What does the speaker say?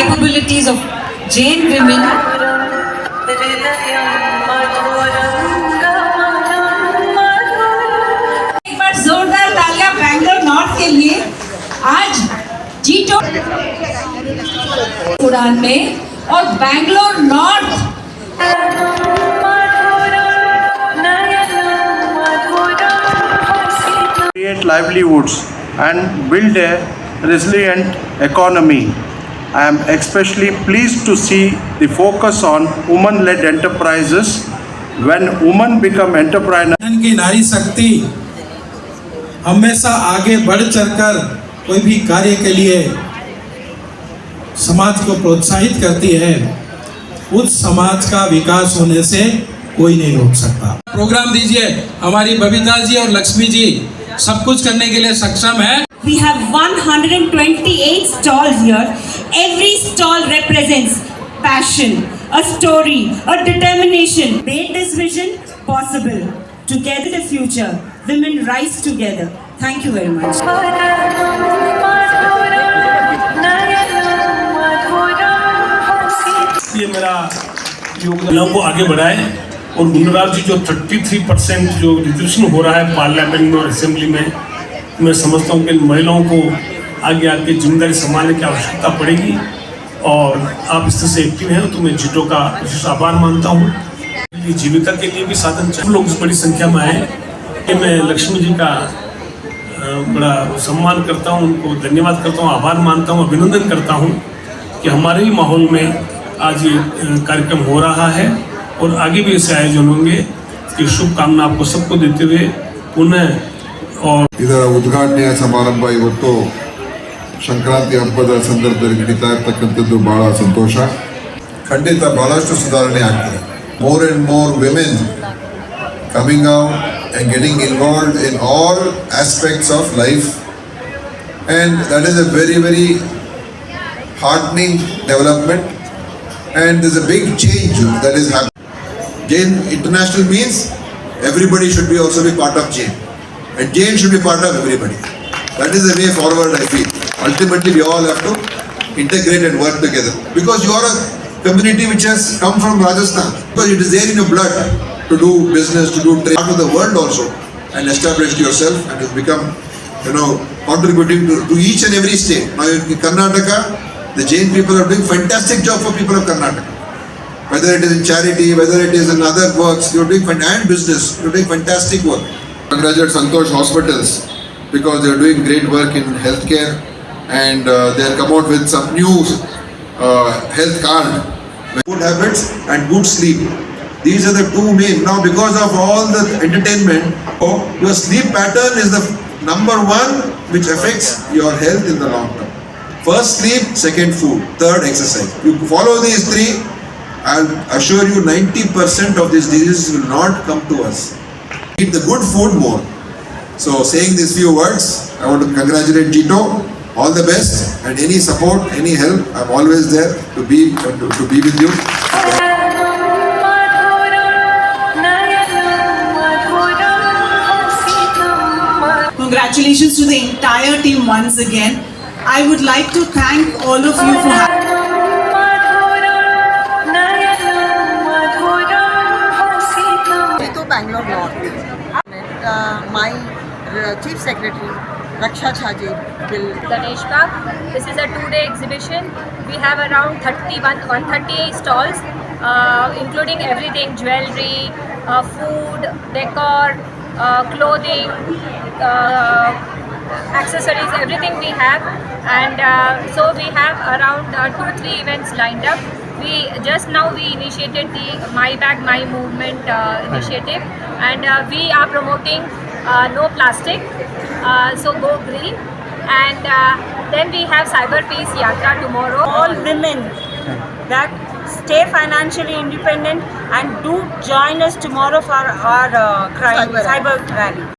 capabilities of Jain women. एक बार जोरदार तालियां बैंगलोर नॉर्थ के लिए। आज G2 उड़ान में और Bangalore north create livelihoods and build a resilient economy. I am especially pleased to see the focus on women-led enterprises. When women become entrepreneurs, की नारी शक्ति हमेशा आगे बढ़ चढ़कर कोई भी कार्य के लिए समाज को प्रोत्साहित करती है। उस समाज का विकास होने से कोई नहीं रोक सकता। प्रोग्राम दीजिए। हमारी बबीता जी और लक्ष्मी जी सब कुछ करने के लिए सक्षम है। We have 128 stalls here. Every stall represents passion, a story, a determination. Made this vision possible. Together the future. Women rise together. Thank you very much. ये मेरा योगदान को आगे बढ़ाए और गुंडराज जी जो 33% जो रिजर्वेशन हो रहा है पार्लियामेंट में और असेंबली में, मैं समझता हूँ कि महिलाओं को आगे आके जिम्मेदारी संभालने की आवश्यकता पड़ेगी और आप इस तरह से एक्टिव हैं तो मैं जीटो का विशेष आभार मानता हूँ। जीविका के लिए भी साधन चाहिए, लोग बड़ी संख्या में आए कि मैं लक्ष्मी जी का बड़ा सम्मान करता हूँ, उनको धन्यवाद करता हूँ, आभार मानता हूँ, अभिनंदन करता हूँ कि हमारे ही माहौल में आज ये कार्यक्रम हो रहा है और आगे भी ऐसे आयोजन होंगे। कि शुभकामना आपको सबको देते हुए पुनः और ಇದರ ಉದ್ಘಾಟನೆಯ ಸಮಾರಂಭ ಇವತ್ತು ಸಂಕ್ರಾಂತಿ ಹಬ್ಬದ ಸಂದರ್ಭದಲ್ಲಿ ನಡೀತಾ ಇರತಕ್ಕಂಥದ್ದು ಬಹಳ ಸಂತೋಷ. ಖಂಡಿತ ಬಹಳಷ್ಟು ಸುಧಾರಣೆ ಆಗ್ತದೆ. More and more women coming out and getting involved in all aspects of life, and that is a very, very heartening development, and there's a big change that is happening. Jain International means everybody should be also be part of Jain, and Jain should be part of everybody. That is the way forward, I feel. Ultimately, we all have to integrate and work together, because you are a community which has come from Rajasthan, because it is there in your blood to do business, to do trade, out of the world also, and established yourself and has become, contributing to each and every state. Now in Karnataka, the Jain people are doing fantastic job for people of Karnataka. Whether it is in charity, whether it is in other works, you are doing and business, you are doing fantastic work. Congratulate Santosh Hospitals because they are doing great work in healthcare, and they have come out with some new health card. Good habits and good sleep. These are the two main. Now because of all the entertainment, your sleep pattern is the number one which affects your health in the long term. First sleep, second food, third exercise. You follow these three, I'll assure you 90% of these diseases will not come to us. Eat the good food more. So saying these few words, I want to congratulate Jito. All the best, and any support, any help, I'm always there to be with you. Congratulations to the entire team once again. I would like to thank all of you for Jito Bangalore North. My Chief Secretary Raksha Chhaji will Ganesh Park. This is a 2-day exhibition. We have around 138 stalls, including everything: jewelry, food, decor, clothing, accessories, everything we have. And so we have around 2-3 events lined up. We initiated the My Bag My Movement initiative, and we are promoting no plastic, so go green. And then we have Cyber Peace Yatra tomorrow. All women that stay financially independent and do join us tomorrow for our cyber rally.